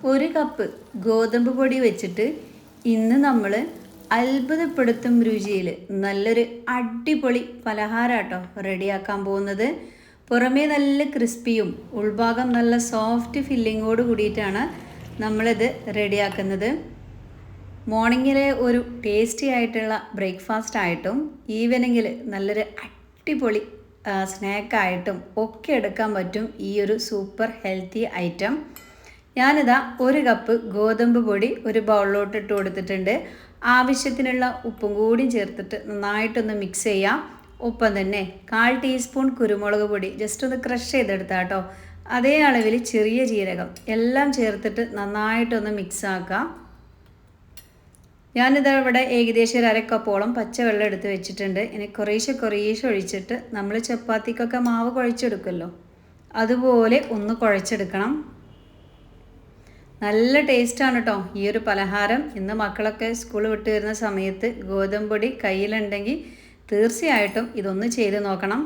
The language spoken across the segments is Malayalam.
ഒരു കപ്പ് ഗോതമ്പ് പൊടി വെച്ചിട്ട് ഇന്ന് നമ്മൾ അത്ഭുതപ്പെടുത്തും രുചിയിൽ നല്ലൊരു അടിപൊളി പലഹാരാട്ടോ റെഡിയാക്കാൻ പോകുന്നത്. പുറമേ നല്ല ക്രിസ്പിയും ഉൾഭാഗം നല്ല സോഫ്റ്റ് ഫില്ലിങ്ങോട് കൂടിയിട്ടാണ് നമ്മളിത് റെഡിയാക്കുന്നത്. മോർണിംഗിലെ ഒരു ടേസ്റ്റി ആയിട്ടുള്ള ബ്രേക്ക്ഫാസ്റ്റ് ആയിട്ടും ഈവനിങ്ങിൽ നല്ലൊരു അടിപൊളി സ്നാക്കായിട്ടും ഒക്കെ എടുക്കാൻ പറ്റും ഈ ഒരു സൂപ്പർ ഹെൽത്തി ഐറ്റം. ഞാനിതാ ഒരു കപ്പ് ഗോതമ്പ് പൊടി ഒരു ബൗളിലോട്ട് ഇട്ട് കൊടുത്തിട്ടുണ്ട്. ആവശ്യത്തിനുള്ള ഉപ്പും കൂടി ചേർത്തിട്ട് നന്നായിട്ടൊന്ന് മിക്സ് ചെയ്യാം. ഒപ്പം തന്നെ 1/4 ടീസ്പൂൺ കുരുമുളക് പൊടി ജസ്റ്റ് ഒന്ന് ക്രഷ് ചെയ്തെടുത്താൽ കേട്ടോ. അതേ അളവിൽ ചെറിയ ജീരകം എല്ലാം ചേർത്തിട്ട് നന്നായിട്ടൊന്ന് മിക്സ് ആക്കാം. ഞാനിത് ഇവിടെ ഏകദേശം ഒരു 1/2 കപ്പോളം പച്ചവെള്ളം എടുത്ത് വെച്ചിട്ടുണ്ട്. ഇനി കുറേശ്ശെ ഒഴിച്ചിട്ട് നമ്മൾ ചപ്പാത്തിക്കൊക്കെ മാവ് കുഴച്ചെടുക്കുമല്ലോ, അതുപോലെ ഒന്ന് കുഴച്ചെടുക്കണം. നല്ല ടേസ്റ്റാണ് കേട്ടോ ഈ ഒരു പലഹാരം. ഇന്ന് മക്കളൊക്കെ സ്കൂൾ വിട്ട് വരുന്ന സമയത്ത് ഗോതമ്പ് പൊടി കയ്യിലുണ്ടെങ്കിൽ തീർച്ചയായിട്ടും ഇതൊന്ന് ചെയ്ത് നോക്കണം.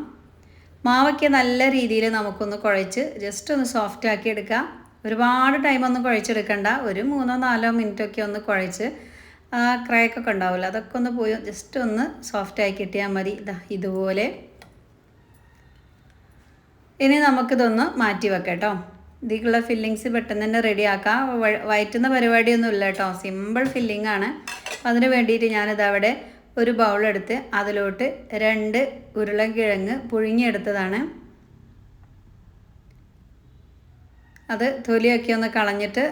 മാവൊക്കെ നല്ല രീതിയിൽ നമുക്കൊന്ന് കുഴച്ച് ജസ്റ്റ് ഒന്ന് സോഫ്റ്റ് ആക്കി എടുക്കാം. ഒരുപാട് ടൈമൊന്നും കുഴച്ചെടുക്കണ്ട. ഒരു 3-4 മിനിറ്റൊക്കെ ഒന്ന് കുഴച്ച് ക്രാക്കൊക്കെ ഉണ്ടാവില്ല, അതൊക്കെ ഒന്ന് പോയി ജസ്റ്റ് ഒന്ന് സോഫ്റ്റ് ആക്കി കിട്ടിയാൽ മതി. ഇതുപോലെ ഇനി നമുക്കിതൊന്ന് മാറ്റി വെക്കാം കേട്ടോ. ഇതിലുള്ള ഫില്ലിങ്സ് പെട്ടെന്ന് തന്നെ റെഡിയാക്കാം. വയറ്റുന്ന പരിപാടിയൊന്നും ഇല്ല കേട്ടോ, സിമ്പിൾ ഫില്ലിംഗ് ആണ്. അതിന് വേണ്ടിയിട്ട് ഞാനിതവിടെ ഒരു ബൗളെടുത്ത് അതിലോട്ട് 2 ഉരുളക്കിഴങ്ങ് പുഴുങ്ങിയെടുത്തതാണ്. അത് തൊലിയൊക്കെ ഒന്ന് കളഞ്ഞിട്ട്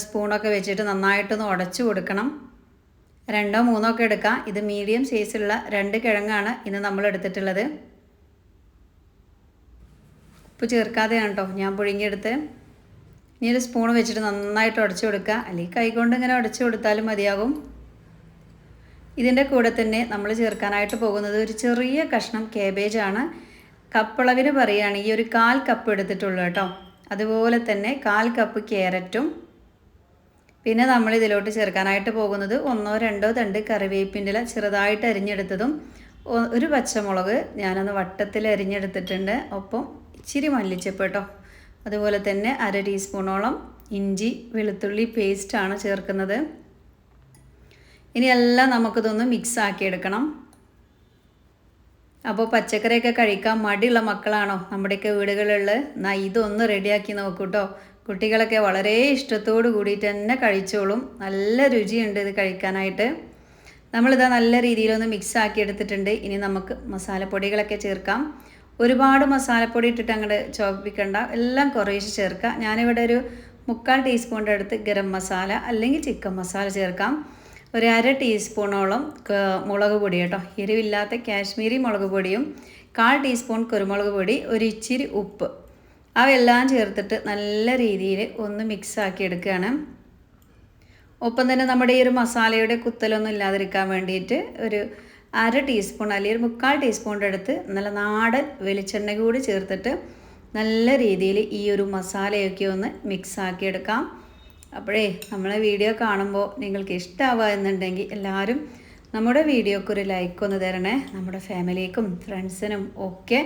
സ്പൂണൊക്കെ വെച്ചിട്ട് നന്നായിട്ടൊന്ന് ഉടച്ചു കൊടുക്കണം. 2-3 ഒക്കെ എടുക്കാം. ഇത് മീഡിയം സൈസുള്ള 2 കിഴങ്ങാണ് ഇന്ന് നമ്മൾ എടുത്തിട്ടുള്ളത്. ഉപ്പ് ചേർക്കാതെയാണ് കേട്ടോ ഞാൻ പുഴുങ്ങിയെടുത്ത്. ഇനി ഒരു സ്പൂൺ വെച്ചിട്ട് നന്നായിട്ട് ഉടച്ചു കൊടുക്കുക, അല്ലെങ്കിൽ കൈകൊണ്ട് ഇങ്ങനെ ഉടച്ചു കൊടുത്താലും മതിയാകും. ഇതിൻ്റെ കൂടെ തന്നെ നമ്മൾ ചേർക്കാനായിട്ട് പോകുന്നത് ഒരു ചെറിയ കഷ്ണം കേബേജാണ്. കപ്പളവിന് പറയുകയാണെങ്കിൽ ഒരു 1/4 കപ്പ് എടുത്തിട്ടുള്ളൂ കേട്ടോ. അതുപോലെ തന്നെ 1/4 കപ്പ് ക്യാരറ്റും. പിന്നെ നമ്മൾ ഇതിലോട്ട് ചേർക്കാനായിട്ട് പോകുന്നത് 1-2 തണ്ട് കറിവേപ്പിൻ്റെ ഇല ചെറുതായിട്ട് അരിഞ്ഞെടുത്തതും, ഒരു പച്ചമുളക് ഞാനൊന്ന് വട്ടത്തിൽ അരിഞ്ഞെടുത്തിട്ടുണ്ട്. ഒപ്പം ഇച്ചിരി മല്ലിച്ചപ്പ് കേട്ടോ. അതുപോലെ തന്നെ 1/2 ടീസ്പൂണോളം ഇഞ്ചി വെളുത്തുള്ളി പേസ്റ്റാണ് ചേർക്കുന്നത്. ഇനി എല്ലാം നമുക്കിതൊന്ന് മിക്സ് ആക്കി എടുക്കണം. അപ്പോൾ പച്ചക്കറിയൊക്കെ കഴിക്കാൻ മടിയുള്ള മക്കളാണോ നമ്മുടെയൊക്കെ വീടുകളിൽ? എന്നാൽ ഇതൊന്ന് റെഡിയാക്കി നോക്കൂ കേട്ടോ. കുട്ടികളൊക്കെ വളരെ ഇഷ്ടത്തോട് കൂടിയിട്ട് തന്നെ കഴിച്ചോളും. നല്ല രുചിയുണ്ട് ഇത് കഴിക്കാനായിട്ട്. നമ്മളിതാ നല്ല രീതിയിലൊന്ന് മിക്സ് ആക്കി എടുത്തിട്ടുണ്ട്. ഇനി നമുക്ക് മസാലപ്പൊടികളൊക്കെ ചേർക്കാം. ഒരുപാട് മസാലപ്പൊടി ഇട്ടിട്ട് അങ്ങോട്ട് ചോപ്പിക്കണ്ട, എല്ലാം കുറേശ്ശെ ചേർക്കുക. ഞാനിവിടെ ഒരു 3/4 ടീസ്പൂണിൻ്റെ അടുത്ത് ഗരം മസാല അല്ലെങ്കിൽ ചിക്കൻ മസാല ചേർക്കാം. ഒരു 1/2 ടീസ്പൂണോളം മുളക് പൊടി കേട്ടോ, എരിവില്ലാത്ത കാശ്മീരി മുളക് പൊടിയും 1/4 ടീസ്പൂൺ കുരുമുളക് പൊടി, ഒരു ഇച്ചിരി ഉപ്പ്, അവയെല്ലാം ചേർത്തിട്ട് നല്ല രീതിയിൽ ഒന്ന് മിക്സ് ആക്കി എടുക്കുകയാണ്. ഒപ്പം തന്നെ നമ്മുടെ ഈ ഒരു മസാലയുടെ കുത്തലൊന്നും ഇല്ലാതിരിക്കാൻ വേണ്ടിയിട്ട് ഒരു 1/2 ടീസ്പൂൺ അല്ലെങ്കിൽ 3/4 ടീസ്പൂണിൻ്റെ അടുത്ത് നല്ല നാടൻ വെളിച്ചെണ്ണ കൂടി ചേർത്തിട്ട് നല്ല രീതിയിൽ ഈ ഒരു മസാലയൊക്കെ ഒന്ന് മിക്സ് ആക്കി എടുക്കാം. അപ്പോഴേ നമ്മളെ വീഡിയോ കാണുമ്പോൾ നിങ്ങൾക്ക് ഇഷ്ടമാവുക എന്നുണ്ടെങ്കിൽ എല്ലാവരും നമ്മുടെ വീഡിയോക്ക് ഒരു ലൈക്ക് ഒന്ന് തരണേ. നമ്മുടെ ഫാമിലിക്കും ഫ്രണ്ട്സിനും ഒക്കെ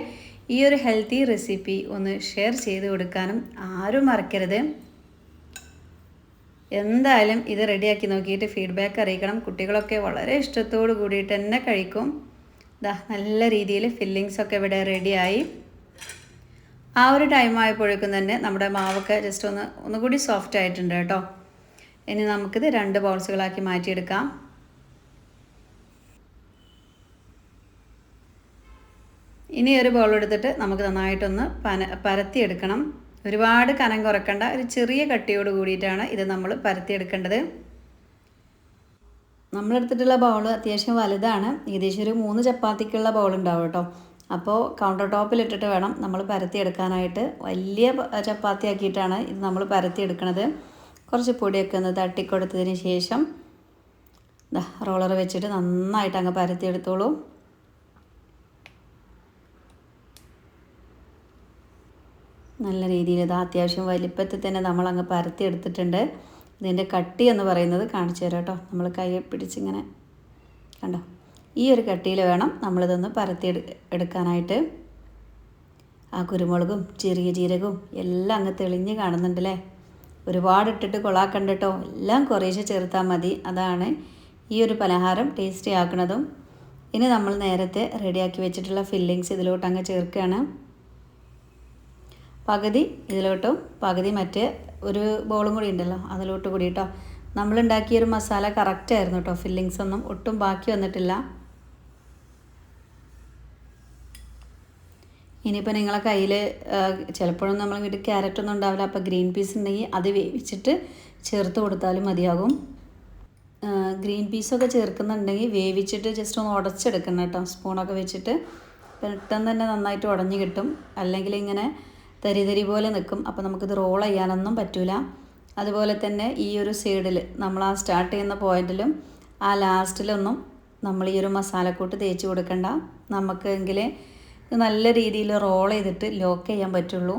ഈ ഒരു ഹെൽത്തി റെസിപ്പി ഒന്ന് ഷെയർ ചെയ്ത് കൊടുക്കാനും ആരും മറക്കരുത്. എന്തായാലും ഇത് റെഡിയാക്കി നോക്കിയിട്ട് ഫീഡ്ബാക്ക് അറിയിക്കണം. കുട്ടികളൊക്കെ വളരെ ഇഷ്ടത്തോട് കൂടിയിട്ട് തന്നെ കഴിക്കും. നല്ല രീതിയിൽ ഫില്ലിങ്സൊക്കെ ഇവിടെ റെഡിയായി. ആ ഒരു ടൈം ആയപ്പോഴേക്കും തന്നെ നമ്മുടെ മാവൊക്കെ ജസ്റ്റ് ഒന്നുകൂടി സോഫ്റ്റ് ആയിട്ടുണ്ട് കേട്ടോ. ഇനി നമുക്കിത് 2 ബൗൾസുകളാക്കി മാറ്റിയെടുക്കാം. ഇനി ഒരു ബൗൾ എടുത്തിട്ട് നമുക്ക് നന്നായിട്ടൊന്ന് പരത്തിയെടുക്കണം. ഒരുപാട് കനം കുറക്കണ്ട, ഒരു ചെറിയ കട്ടിയോട് കൂടിയിട്ടാണ് ഇത് നമ്മൾ പരത്തിയെടുക്കേണ്ടത്. നമ്മളെടുത്തിട്ടുള്ള ബൗൾ അത്യാവശ്യം വലുതാണ്. ഏകദേശം ഒരു 3 ചപ്പാത്തിക്കുള്ള ബൗൾ ഉണ്ടാവും കേട്ടോ. അപ്പോൾ കൗണ്ടർ ടോപ്പിലിട്ടിട്ട് വേണം നമ്മൾ പരത്തിയെടുക്കാനായിട്ട്. വലിയ ചപ്പാത്തി ആക്കിയിട്ടാണ് ഇത് നമ്മൾ പരത്തിയെടുക്കുന്നത്. കുറച്ച് പൊടിയൊക്കെ ഒന്ന് തട്ടിക്കൊടുത്തതിന് ശേഷം റോളർ വെച്ചിട്ട് നന്നായിട്ട് അങ്ങ് പരത്തിയെടുത്തോളൂ. നല്ല രീതിയിൽ അത്യാവശ്യം വലിപ്പത്തിൽ തന്നെ നമ്മളങ്ങ് പരത്തിയെടുത്തിട്ടുണ്ട്. ഇതിൻ്റെ കട്ടി എന്ന് പറയുന്നത് കാണിച്ചു തരാം കേട്ടോ. നമ്മൾ കൈ പിടിച്ചിങ്ങനെ കണ്ടോ, ഈ ഒരു കട്ടിയിൽ വേണം നമ്മളിതൊന്ന് എടുക്കാനായിട്ട്. ആ കുരുമുളകും ചെറിയ ജീരകവും എല്ലാം അങ്ങ് തെളിഞ്ഞ് കാണുന്നുണ്ടല്ലേ. ഒരുപാട് ഇട്ടിട്ട് കൊളാക്കണ്ട കേട്ടോ. എല്ലാം കുറേശ്ശെ ചേർത്താൽ മതി. അതാണ് ഈ ഒരു പലഹാരം ടേസ്റ്റി ആക്കുന്നതും. ഇനി നമ്മൾ നേരത്തെ റെഡിയാക്കി വെച്ചിട്ടുള്ള ഫില്ലിങ്സ് ഇതിലോട്ട് അങ്ങ് ചേർക്കുകയാണ്. പകുതി ഇതിലോട്ടും പകുതി മറ്റേ ഒരു ബോളും കൂടി ഉണ്ടല്ലോ അതിലോട്ട് കൂടി കേട്ടോ. നമ്മളുണ്ടാക്കിയൊരു മസാല കറക്റ്റായിരുന്നു കേട്ടോ. ഫില്ലിങ്സ് ഒന്നും ഒട്ടും ബാക്കി വന്നിട്ടില്ല. ഇനിയിപ്പോൾ നിങ്ങളെ കയ്യിൽ ചിലപ്പോഴും നമ്മൾ വീട്ടിൽ ക്യാരറ്റൊന്നും ഉണ്ടാവില്ല. അപ്പോൾ ഗ്രീൻ പീസ് ഉണ്ടെങ്കിൽ അത് വേവിച്ചിട്ട് ചേർത്ത് കൊടുത്താലും മതിയാകും. ഗ്രീൻ പീസൊക്കെ ചേർക്കുന്നുണ്ടെങ്കിൽ വേവിച്ചിട്ട് ജസ്റ്റ് ഒന്ന് ഉടച്ചെടുക്കണം കേട്ടോ. സ്പൂണൊക്കെ വെച്ചിട്ട് പെട്ടെന്ന് തന്നെ നന്നായിട്ട് ഉടഞ്ഞ് കിട്ടും. അല്ലെങ്കിൽ ഇങ്ങനെ തരി തരി പോലെ നിൽക്കും. അപ്പോൾ നമുക്കിത് റോൾ ചെയ്യാനൊന്നും പറ്റില്ല. അതുപോലെ തന്നെ ഈ ഒരു സൈഡിൽ നമ്മൾ ആ സ്റ്റാർട്ട് ചെയ്യുന്ന പോയിന്റിലും ആ ലാസ്റ്റിലൊന്നും നമ്മൾ ഈ ഒരു മസാലക്കൂട്ട് തേച്ച് കൊടുക്കണ്ട. നമുക്കെങ്കിൽ നല്ല രീതിയിൽ റോൾ ചെയ്തിട്ട് ലോക്ക് ചെയ്യാൻ പറ്റുള്ളൂ.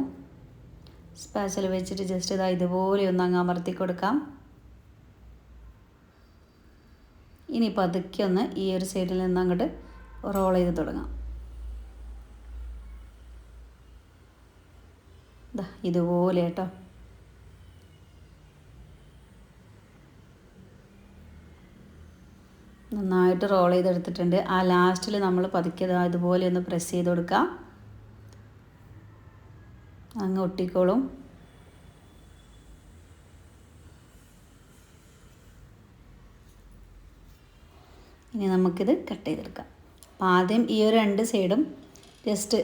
സ്പാച്ചിൽ വെച്ചിട്ട് ജസ്റ്റ് ഇതാ ഇതുപോലെ ഒന്ന് അങ്ങ് അമർത്തി കൊടുക്കാം. ഇനി പതുക്കെ ഒന്ന് ഈ ഒരു സൈഡിൽ നിന്ന് അങ്ങോട്ട് റോൾ ചെയ്ത് തുടങ്ങാം. ഇതുപോലെ കേട്ടോ. നന്നായിട്ട് റോൾ ചെയ്തെടുത്തിട്ടുണ്ട്. ആ ലാസ്റ്റിൽ നമ്മൾ പതുക്കെ ഇതുപോലെ ഒന്ന് പ്രസ് ചെയ്ത് കൊടുക്കാം. അങ്ങ് ഒട്ടിക്കോളും. ഇനി നമുക്കിത് കട്ട് ചെയ്തെടുക്കാം. അപ്പോൾ ആദ്യം ഈ ഒരു രണ്ട് സൈഡും ജസ്റ്റ്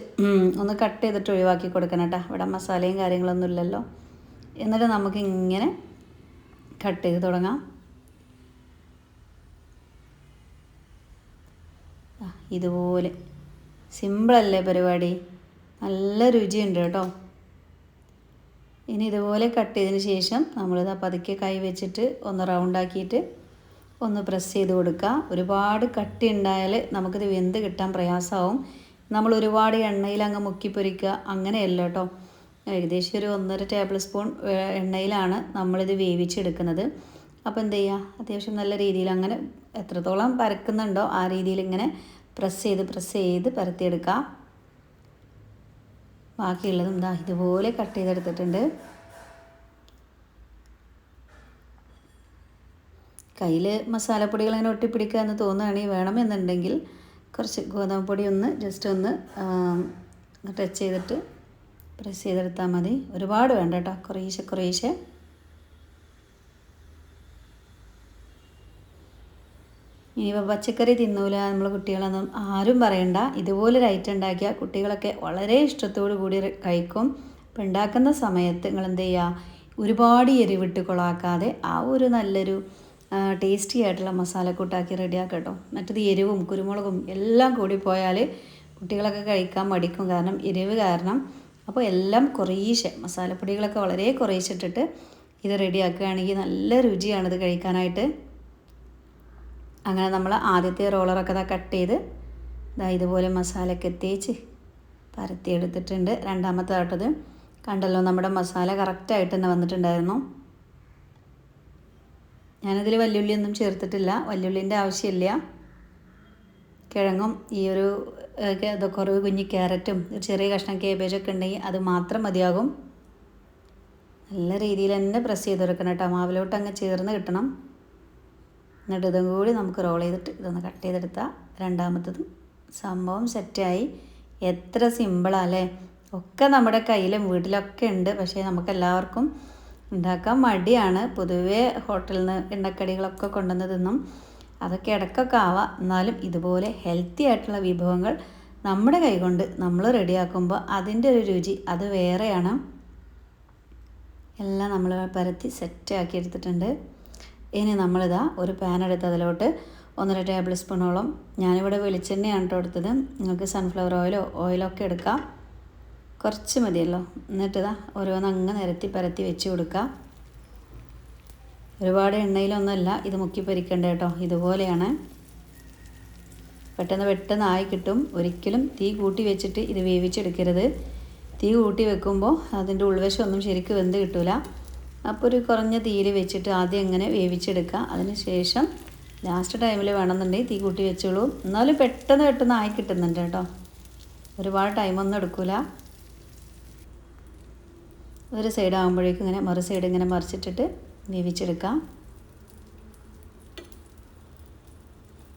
ഒന്ന് കട്ട് ചെയ്തിട്ട് ഒഴിവാക്കി കൊടുക്കണം കേട്ടോ. ഇവിടെ മസാലയും കാര്യങ്ങളൊന്നും ഇല്ലല്ലോ. എന്നിട്ട് നമുക്ക് ഇങ്ങനെ കട്ട് ചെയ്ത് തുടങ്ങാം. ഇതുപോലെ സിമ്പിളല്ലേ പരിപാടി. നല്ല രുചിയുണ്ട് കേട്ടോ. ഇനി ഇതുപോലെ കട്ട് ചെയ്തതിന് ശേഷം നമ്മളിത് പതുക്കെ കൈ വെച്ചിട്ട് ഒന്ന് റൗണ്ടാക്കിയിട്ട് ഒന്ന് പ്രസ് ചെയ്ത് കൊടുക്കുക. ഒരുപാട് കട്ടി ഉണ്ടായാൽ നമുക്കിത് വെന്ത് കിട്ടാൻ പ്രയാസമാവും. നമ്മൾ ഒരുപാട് എണ്ണയിൽ അങ്ങ് മുക്കി പൊരിക്കുക അങ്ങനെയല്ല കേട്ടോ. ഏകദേശം ഒരു 1.5 ടേബിൾ സ്പൂൺ എണ്ണയിലാണ് നമ്മളിത് വേവിച്ചെടുക്കുന്നത്. അപ്പോൾ എന്ത് ചെയ്യുക, അത്യാവശ്യം നല്ല രീതിയിൽ അങ്ങനെ എത്രത്തോളം പരക്കുന്നുണ്ടോ ആ രീതിയിൽ ഇങ്ങനെ പ്രസ് ചെയ്ത് പരത്തിയെടുക്കുക. ബാക്കിയുള്ളതും ഇതാ ഇതുപോലെ കട്ട് ചെയ്തെടുത്തിട്ടുണ്ട്. കയ്യിൽ മസാലപ്പൊടികൾ അങ്ങനെ ഒട്ടിപ്പിടിക്കുക എന്ന് തോന്നുകയാണെങ്കിൽ വേണമെന്നുണ്ടെങ്കിൽ കുറച്ച് ഗോതമ്പ് പൊടി ഒന്ന് ജസ്റ്റ് ഒന്ന് ടച്ച് ചെയ്തിട്ട് പ്രസ് ചെയ്തെടുത്താൽ മതി. ഒരുപാട് വേണ്ട കേട്ടോ, കുറേശ്ശെ. ഇനിയിപ്പോൾ പച്ചക്കറി തിന്നൂല നമ്മൾ കുട്ടികളൊന്നും ആരും പറയണ്ട. ഇതുപോലൊരു ഐറ്റം ഉണ്ടാക്കിയാൽ കുട്ടികളൊക്കെ വളരെ ഇഷ്ടത്തോടു കൂടി കഴിക്കും. അപ്പോൾ ഉണ്ടാക്കുന്ന സമയത്ത് നിങ്ങൾ എന്ത് ചെയ്യുക, ഒരുപാട് എരിവിട്ട് കൊളാക്കാതെ ആ ഒരു നല്ലൊരു ടേസ്റ്റി ആയിട്ടുള്ള മസാലക്കൂട്ടാക്കി റെഡിയാക്കാം കേട്ടോ. മറ്റത് എരിവും കുരുമുളകും എല്ലാം കൂടി പോയാൽ കുട്ടികളൊക്കെ കഴിക്കാൻ മടിക്കും, കാരണം എരിവ് കാരണം. അപ്പോൾ എല്ലാം കുറേശ്ശെ മസാലപ്പൊടികളൊക്കെ വളരെ കുറേശ്ശെ ഇട്ടിട്ട് ഇത് റെഡിയാക്കുകയാണെങ്കിൽ നല്ല രുചിയാണിത് കഴിക്കാനായിട്ട്. അങ്ങനെ നമ്മൾ ആദ്യത്തെ റോളറൊക്കെ കട്ട് ചെയ്ത് ഇതുപോലെ മസാലയൊക്കെ തേച്ച് പരത്തിയെടുത്തിട്ടുണ്ട്. രണ്ടാമത്തെ ആട്ടത് കണ്ടല്ലോ, നമ്മുടെ മസാല കറക്റ്റായിട്ട് തന്നെ വന്നിട്ടുണ്ടായിരുന്നു. ഞാനതിൽ വല്യുള്ളിയൊന്നും ചേർത്തിട്ടില്ല, വല്യുള്ളിൻ്റെ ആവശ്യമില്ല. കിഴങ്ങും ഈ ഒരു കുറവ് കുഞ്ഞി ക്യാരറ്റും ഒരു ചെറിയ കഷ്ണം കേബേജൊക്കെ ഉണ്ടെങ്കിൽ അത് മാത്രം മതിയാകും. നല്ല രീതിയിൽ തന്നെ പ്രസ് ചെയ്ത് കൊടുക്കണം കേട്ടോ, മാവിലോട്ട് അങ്ങ് ചേർന്ന് കിട്ടണം. എന്നിട്ട് ഇതും കൂടി നമുക്ക് റോൾ ചെയ്തിട്ട് ഇതൊന്ന് കട്ട് ചെയ്തെടുത്താൽ രണ്ടാമത്തതും സംഭവം സെറ്റായി. എത്ര സിമ്പിളാല്ലേ. ഒക്കെ നമ്മുടെ കയ്യിലും വീട്ടിലൊക്കെ ഉണ്ട്. പക്ഷേ നമുക്കെല്ലാവർക്കും ഉണ്ടാക്കാൻ മടിയാണ്. പൊതുവേ ഹോട്ടലിൽ നിന്ന് എണ്ണക്കടികളൊക്കെ കൊണ്ടുവന്ന് തിന്നും. അതൊക്കെ ഇടയ്ക്കൊക്കെ ആവാം. എന്നാലും ഇതുപോലെ ഹെൽത്തി ആയിട്ടുള്ള വിഭവങ്ങൾ നമ്മുടെ കൈകൊണ്ട് നമ്മൾ റെഡിയാക്കുമ്പോൾ അതിൻ്റെ ഒരു രുചി അത് വേറെയാണ്. എല്ലാം നമ്മൾ പരത്തി സെറ്റാക്കി എടുത്തിട്ടുണ്ട്. ഇനി നമ്മളിതാ ഒരു പാൻ എടുത്ത് അതിലോട്ട് 1.5 ടേബിൾ സ്പൂണോളം, ഞാനിവിടെ വെളിച്ചെണ്ണയാണ് കേട്ടോ എടുത്തത്. നിങ്ങൾക്ക് സൺഫ്ലവർ ഓയിലോ ഒക്കെ എടുക്കാം, കുറച്ച് മതിയല്ലോ. എന്നിട്ടിതാ ഓരോന്നങ്ങ് നിരത്തി പരത്തി വെച്ച് കൊടുക്കുക. ഒരുപാട് എണ്ണയിലൊന്നുമല്ല ഇത് മുക്കി പൊരിക്കേണ്ടത് കേട്ടോ. ഇതുപോലെയാണ്, പെട്ടെന്ന് ആയി കിട്ടും. ഒരിക്കലും തീ കൂട്ടി വെച്ചിട്ട് ഇത് വേവിച്ചെടുക്കരുത്. തീ കൂട്ടി വെക്കുമ്പോൾ അതിൻ്റെ ഉൾവശം ഒന്നും ശരിക്കും വെന്ത് കിട്ടില്ല. അപ്പോൾ ഒരു കുറഞ്ഞ തീയിൽ വെച്ചിട്ട് ആദ്യം ഇങ്ങനെ വേവിച്ചെടുക്കുക. അതിന് ശേഷം ലാസ്റ്റ് ടൈമിൽ വേണമെന്നുണ്ടെങ്കിൽ തീ കൂട്ടി വെച്ചോളൂ. എന്നാലും പെട്ടെന്ന് ആയി കിട്ടുന്നുണ്ട് കേട്ടോ, ഒരുപാട് ടൈമൊന്നും എടുക്കില്ല. ഒരു സൈഡ് ആകുമ്പോഴേക്കും ഇങ്ങനെ മറു സൈഡ് ഇങ്ങനെ മറിച്ചിട്ടിട്ട് വേവിച്ചെടുക്കാം.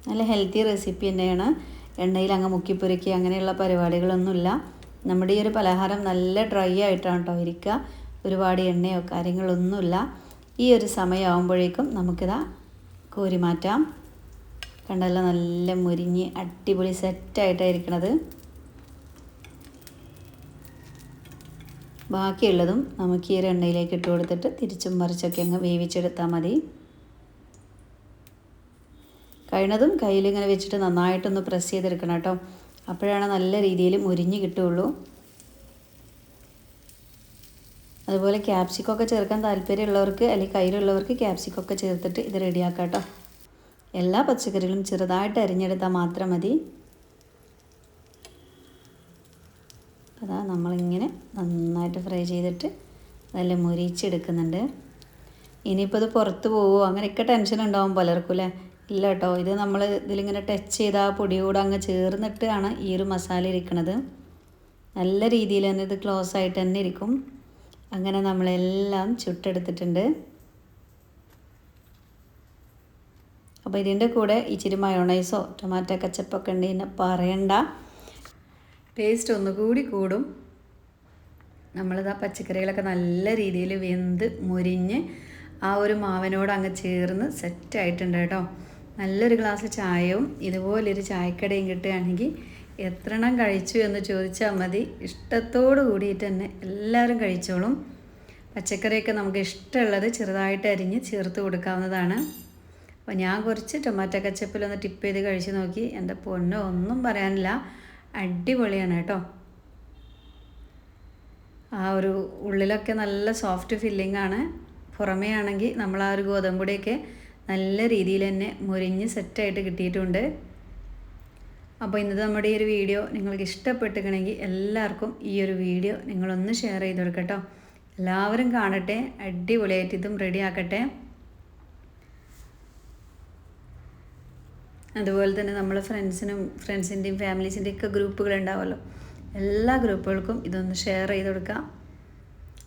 നല്ല ഹെൽത്തി റെസിപ്പി തന്നെയാണ്. എണ്ണയിൽ അങ്ങ് മുക്കിപ്പൊരുക്കി അങ്ങനെയുള്ള പരിപാടികളൊന്നുമില്ല. നമ്മുടെ ഈ ഒരു പലഹാരം നല്ല ഡ്രൈ ആയിട്ടാണ് കേട്ടോ ഇരിക്കുക. ഒരുപാട് എണ്ണയോ കാര്യങ്ങളൊന്നുമില്ല. ഈ ഒരു സമയമാകുമ്പോഴേക്കും നമുക്കിതാ കോരി മാറ്റാം. കണ്ടല്ലോ, നല്ല മുരിഞ്ഞ് അടിപൊളി സെറ്റായിട്ടായിരിക്കണത്. ബാക്കിയുള്ളതും നമുക്ക് ഈ ഒരു എണ്ണയിലേക്ക് ഇട്ട് കൊടുത്തിട്ട് തിരിച്ചും മറിച്ചൊക്കെ അങ്ങ് വേവിച്ചെടുത്താൽ മതി. കഴിയുന്നതും കയ്യിലിങ്ങനെ വെച്ചിട്ട് നന്നായിട്ടൊന്ന് പ്രസ് ചെയ്തെടുക്കണം കേട്ടോ. അപ്പോഴാണ് നല്ല രീതിയിൽ മുരിഞ്ഞ് കിട്ടുകയുള്ളൂ. അതുപോലെ ക്യാപ്സിക്കൊക്കെ ചേർക്കാൻ താല്പര്യമുള്ളവർക്ക് അല്ലെങ്കിൽ കയ്യിലുള്ളവർക്ക് ക്യാപ്സിക്കൊക്കെ ചേർത്തിട്ട് ഇത് റെഡിയാക്കാം കേട്ടോ. എല്ലാ പച്ചക്കറികളും ചെറുതായിട്ട് അരിഞ്ഞെടുത്താൽ മാത്രം മതി. അതാ നമ്മളിങ്ങനെ നന്നായിട്ട് ഫ്രൈ ചെയ്തിട്ട് നല്ല മുരിച്ചെടുക്കുന്നുണ്ട്. ഇനിയിപ്പോൾ ഇത് പുറത്ത് പോവുമോ അങ്ങനെയൊക്കെ ടെൻഷൻ ഉണ്ടാവും പലർക്കും അല്ലേ? ഇല്ല കേട്ടോ, ഇത് നമ്മൾ ഇതിലിങ്ങനെ ടച്ച് ചെയ്താൽ ആ പൊടിയോട് അങ്ങ് ചേർന്നിട്ടാണ് ഈ ഒരു മസാല ഇരിക്കുന്നത്. നല്ല രീതിയിൽ തന്നെ ഇത് ക്ലോസ് ആയിട്ട് തന്നെ ഇരിക്കും. അങ്ങനെ നമ്മളെല്ലാം ചുട്ടെടുത്തിട്ടുണ്ട്. അപ്പോൾ ഇതിൻ്റെ കൂടെ ഇച്ചിരി മയോണൈസോ ടൊമാറ്റോ കച്ചപ്പൊക്കെ ഉണ്ടെങ്കിൽ പറയണ്ട, ടേസ്റ്റ് ഒന്നുകൂടി കൂടും. നമ്മളിതാ പച്ചക്കറികളൊക്കെ നല്ല രീതിയിൽ വെന്ത് മുരിഞ്ഞ് ആ ഒരു മാവിനോട് അങ്ങ് ചേർന്ന് സെറ്റായിട്ടുണ്ട് കേട്ടോ. നല്ലൊരു ഗ്ലാസ് ചായയും ഇതുപോലൊരു ചായക്കടയും കിട്ടുകയാണെങ്കിൽ എത്ര എണ്ണം കഴിച്ചു എന്ന് ചോദിച്ചാൽ മതി. ഇഷ്ടത്തോട് കൂടിയിട്ട് തന്നെ എല്ലാവരും കഴിച്ചോളും. പച്ചക്കറിയൊക്കെ നമുക്ക് ഇഷ്ടമുള്ളത് ചെറുതായിട്ട് അരിഞ്ഞ് ചേർത്ത് കൊടുക്കാവുന്നതാണ്. അപ്പോൾ ഞാൻ കുറച്ച് ടൊമാറ്റോ കച്ചപ്പിലൊന്ന് ടിപ്പ് ചെയ്ത് കഴിച്ച് നോക്കി. എൻ്റെ പൊന്നോ, ഒന്നും പറയാനില്ല, അടിപൊളിയാണ് കേട്ടോ. ആ ഒരു ഉള്ളിലൊക്കെ നല്ല സോഫ്റ്റ് ഫില്ലിംഗ് ആണ്. പുറമേ ആണെങ്കിൽ നമ്മൾ ആ ഒരു ഗോതമ്പൊടിയൊക്കെ നല്ല രീതിയിൽ തന്നെ മുരിഞ്ഞ് സെറ്റായിട്ട് കിട്ടിയിട്ടുണ്ട്. അപ്പോൾ ഇന്നത്തെ നമ്മുടെ ഈ ഒരു വീഡിയോ നിങ്ങൾക്ക് ഇഷ്ടപ്പെട്ടിരിക്കണമെങ്കിൽ എല്ലാവർക്കും ഈ ഒരു വീഡിയോ നിങ്ങളൊന്ന് ഷെയർ ചെയ്ത് കൊടുക്കട്ടോ. എല്ലാവരും കാണട്ടെ, അടിപൊളിയായിട്ട് ഇതും റെഡി ആക്കട്ടെ. അതുപോലെ തന്നെ നമ്മളെ ഫ്രണ്ട്സിൻ്റെയും ഫാമിലീസിൻ്റെയും ഒക്കെ ഗ്രൂപ്പുകളുണ്ടാവുമല്ലോ, എല്ലാ ഗ്രൂപ്പുകൾക്കും ഇതൊന്ന് ഷെയർ ചെയ്ത് കൊടുക്കാം.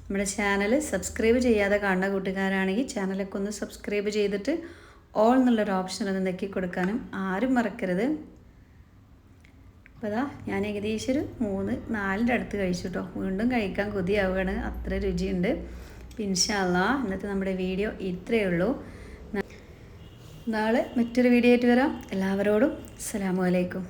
നമ്മുടെ ചാനൽ സബ്സ്ക്രൈബ് ചെയ്യാതെ കാണുന്ന കൂട്ടുകാരാണെങ്കിൽ ചാനലൊക്കെ ഒന്ന് സബ്സ്ക്രൈബ് ചെയ്തിട്ട് ഓൾ എന്നുള്ളൊരു ഓപ്ഷൻ ഒന്ന് നെക്കി കൊടുക്കാനും ആരും മറക്കരുത്. അപ്പോൾ അതാ ഞാൻ ഏകദേശം ഒരു 3-4 അടുത്ത് കഴിച്ചു കേട്ടോ. വീണ്ടും കഴിക്കാൻ കൊതിയാവുകയാണ്, അത്ര രുചിയുണ്ട്. ഇൻഷാ അല്ലാഹ് ഇന്നത്തെ നമ്മുടെ വീഡിയോ ഇത്രയേ ഉള്ളൂ. നാളെ മറ്റൊരു വീഡിയോ ആയിട്ട് വരാം. എല്ലാവരോടും അസ്സലാമു അലൈക്കും.